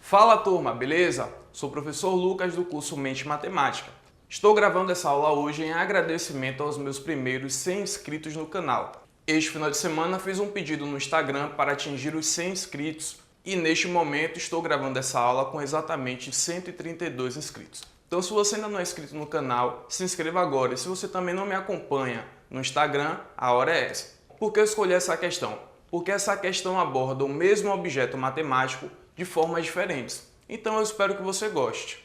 Fala turma, beleza? Sou o professor Lucas do curso Mente Matemática. Estou gravando essa aula hoje em agradecimento aos meus primeiros 100 inscritos no canal. Este final de semana fiz um pedido no Instagram para atingir os 100 inscritos e neste momento estou gravando essa aula com exatamente 132 inscritos. Então se você ainda não é inscrito no canal, se inscreva agora. E se você também não me acompanha no Instagram, a hora é essa. Por que eu escolhi essa questão? Porque essa questão aborda o mesmo objeto matemático de formas diferentes. Então eu espero que você goste.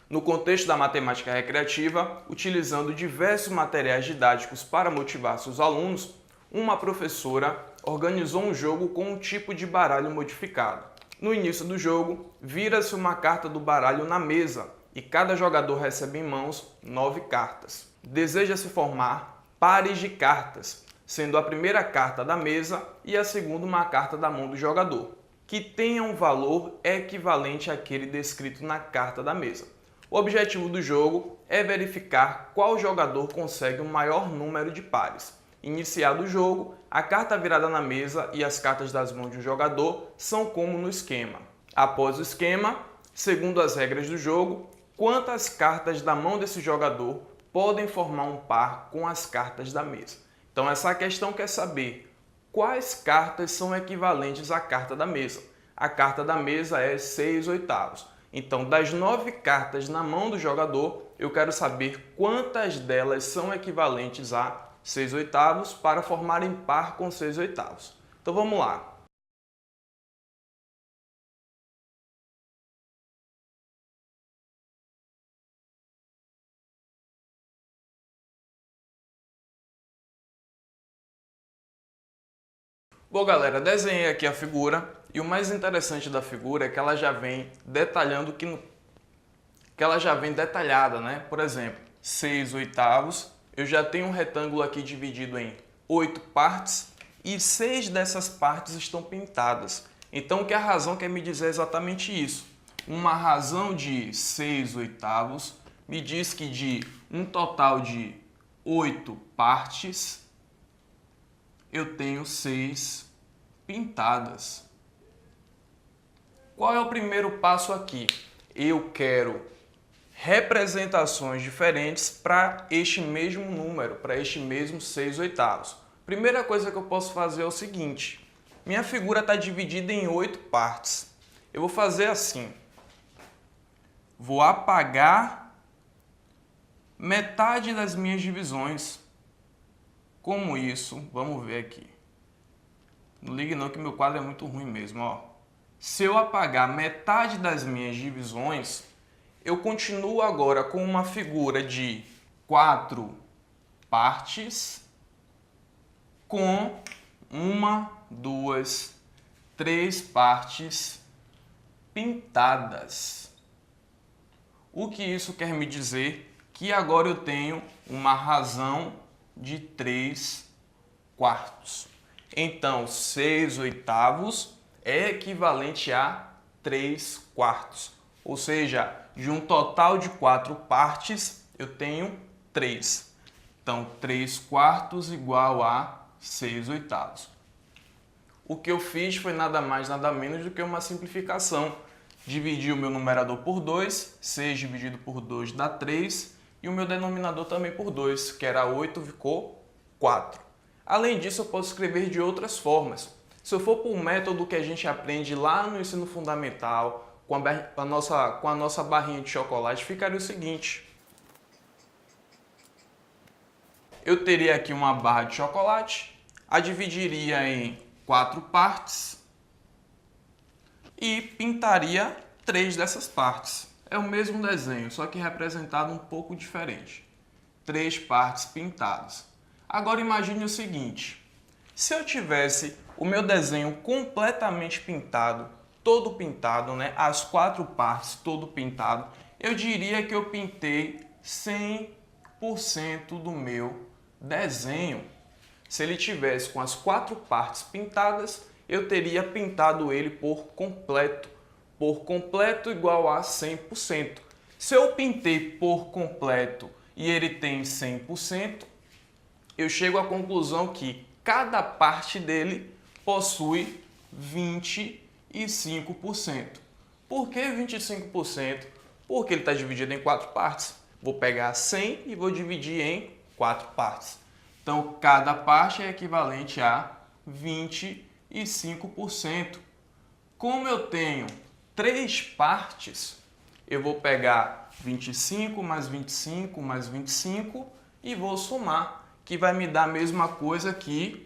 No contexto da matemática recreativa, utilizando diversos materiais didáticos para motivar seus alunos, uma professora organizou um jogo com um tipo de baralho modificado. No início do jogo, vira-se uma carta do baralho na mesa e cada jogador recebe em mãos 9 cartas. Deseja-se formar pares de cartas, sendo a primeira carta da mesa e a segunda uma carta da mão do jogador, que tenha um valor equivalente àquele descrito na carta da mesa. O objetivo do jogo é verificar qual jogador consegue o maior número de pares. Iniciado o jogo, a carta virada na mesa e as cartas das mãos de um jogador são como no esquema. Após o esquema, segundo as regras do jogo, quantas cartas da mão desse jogador podem formar um par com as cartas da mesa. Então essa questão quer saber quais cartas são equivalentes à carta da mesa. A carta da mesa é 6/8. Então das 9 cartas na mão do jogador, eu quero saber quantas delas são equivalentes a 6/8 para formarem par com 6/8. Então vamos lá. Bom, galera, desenhei aqui a figura e o mais interessante da figura é que ela já vem detalhando que ela já vem detalhada, né? Por exemplo, 6/8, eu já tenho um retângulo aqui dividido em 8 partes e 6 dessas partes estão pintadas. Então, o que a razão quer me dizer é exatamente isso. Uma razão de 6/8 me diz que de um total de 8 partes, eu tenho 6 pintadas. Qual é o primeiro passo aqui? Eu quero representações diferentes para este mesmo número, para este mesmo 6/8. Primeira coisa que eu posso fazer é o seguinte: minha figura está dividida em 8 partes. Eu vou fazer assim. Vou apagar metade das minhas divisões. Como isso? Vamos ver aqui. Não ligue não que meu quadro é muito ruim mesmo, ó. Se eu apagar metade das minhas divisões, eu continuo agora com uma figura de 4 partes com 1, 2, 3 partes pintadas. O que isso quer me dizer? Que agora eu tenho uma razão de 3/4. Então, 6/8 é equivalente a 3/4. Ou seja, de um total de 4 partes, eu tenho 3. Então, 3/4 igual a 6/8. O que eu fiz foi nada mais, nada menos do que uma simplificação. Dividi o meu numerador por 2, 6 dividido por 2 dá 3, e o meu denominador também por 2, que era 8, ficou 4. Além disso, eu posso escrever de outras formas. Se eu for para um método que a gente aprende lá no ensino fundamental, com a nossa barrinha de chocolate, ficaria o seguinte. Eu teria aqui uma barra de chocolate, a dividiria em 4 partes e pintaria 3 dessas partes. É o mesmo desenho, só que representado um pouco diferente. 3 partes pintadas. Agora imagine o seguinte: se eu tivesse o meu desenho completamente pintado, todo pintado, né? As 4 partes todo pintado, eu diria que eu pintei 100% do meu desenho. Se ele tivesse com as 4 partes pintadas, eu teria pintado ele por completo. Por completo igual a 100%. Se eu pintei por completo e ele tem 100%, eu chego à conclusão que cada parte dele possui 25%. Por que 25%? Porque ele está dividido em 4 partes. Vou pegar 100 e vou dividir em 4 partes. Então, cada parte é equivalente a 25%. Como eu tenho 3 partes, eu vou pegar 25 mais 25 mais 25 e vou somar, que vai me dar a mesma coisa que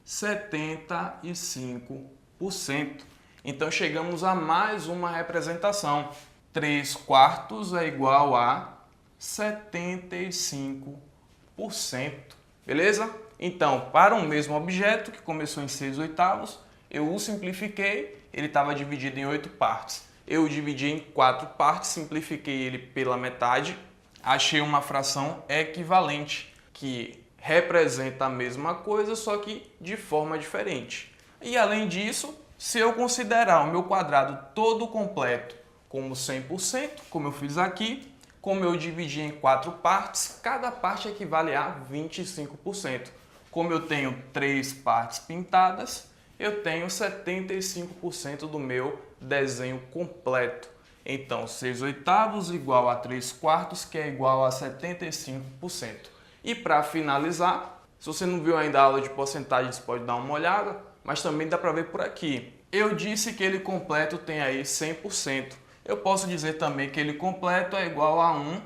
75%. Então, chegamos a mais uma representação. 3 quartos é igual a 75%. Beleza? Então, para um mesmo objeto que começou em 6/8, eu o simplifiquei, ele estava dividido em 8 partes. Eu o dividi em 4 partes, simplifiquei ele pela metade, achei uma fração equivalente, que representa a mesma coisa, só que de forma diferente. E além disso, se eu considerar o meu quadrado todo completo como 100%, como eu fiz aqui, como eu dividi em 4 partes, cada parte equivale a 25%. Como eu tenho 3 partes pintadas, eu tenho 75% do meu desenho completo. Então, 6/8 igual a 3 quartos, que é igual a 75%. E para finalizar, se você não viu ainda a aula de porcentagens, pode dar uma olhada, mas também dá para ver por aqui. Eu disse que ele completo tem aí 100%. Eu posso dizer também que ele completo é igual a 1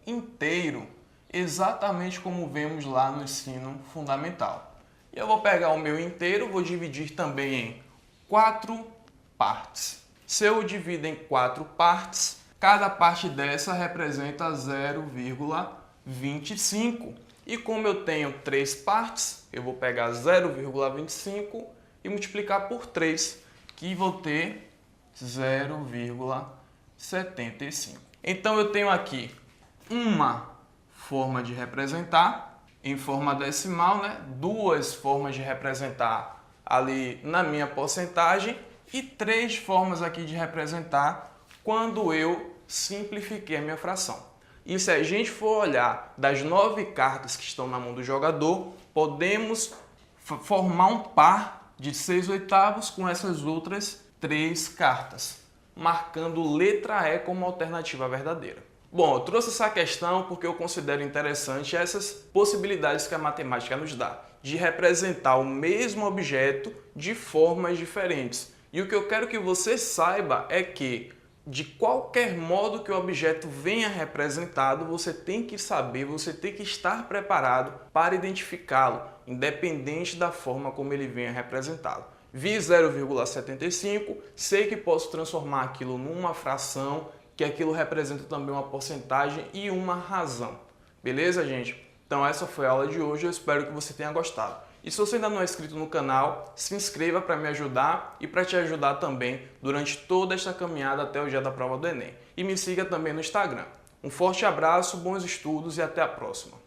inteiro, exatamente como vemos lá no ensino fundamental. E eu vou pegar o meu inteiro, vou dividir também em 4 partes. Se eu divido em 4 partes, cada parte dessa representa 0,25. E como eu tenho 3 partes, eu vou pegar 0,25 e multiplicar por 3, que vou ter 0,75. Então eu tenho aqui uma forma de representar em forma decimal, né? 2 formas de representar ali na minha porcentagem e 3 formas aqui de representar quando eu simplifiquei a minha fração. E se a gente for olhar das 9 cartas que estão na mão do jogador, podemos formar um par de 6/8 com essas outras 3 cartas, marcando letra E como alternativa verdadeira. Bom, eu trouxe essa questão porque eu considero interessante essas possibilidades que a matemática nos dá, de representar o mesmo objeto de formas diferentes. E o que eu quero que você saiba é que, de qualquer modo que o objeto venha representado, você tem que saber, você tem que estar preparado para identificá-lo, independente da forma como ele venha representado. Vi 0,75, sei que posso transformar aquilo numa fração, que aquilo representa também uma porcentagem e uma razão. Beleza, gente? Então essa foi a aula de hoje, eu espero que você tenha gostado. E se você ainda não é inscrito no canal, se inscreva para me ajudar e para te ajudar também durante toda esta caminhada até o dia da prova do Enem. E me siga também no Instagram. Um forte abraço, bons estudos e até a próxima.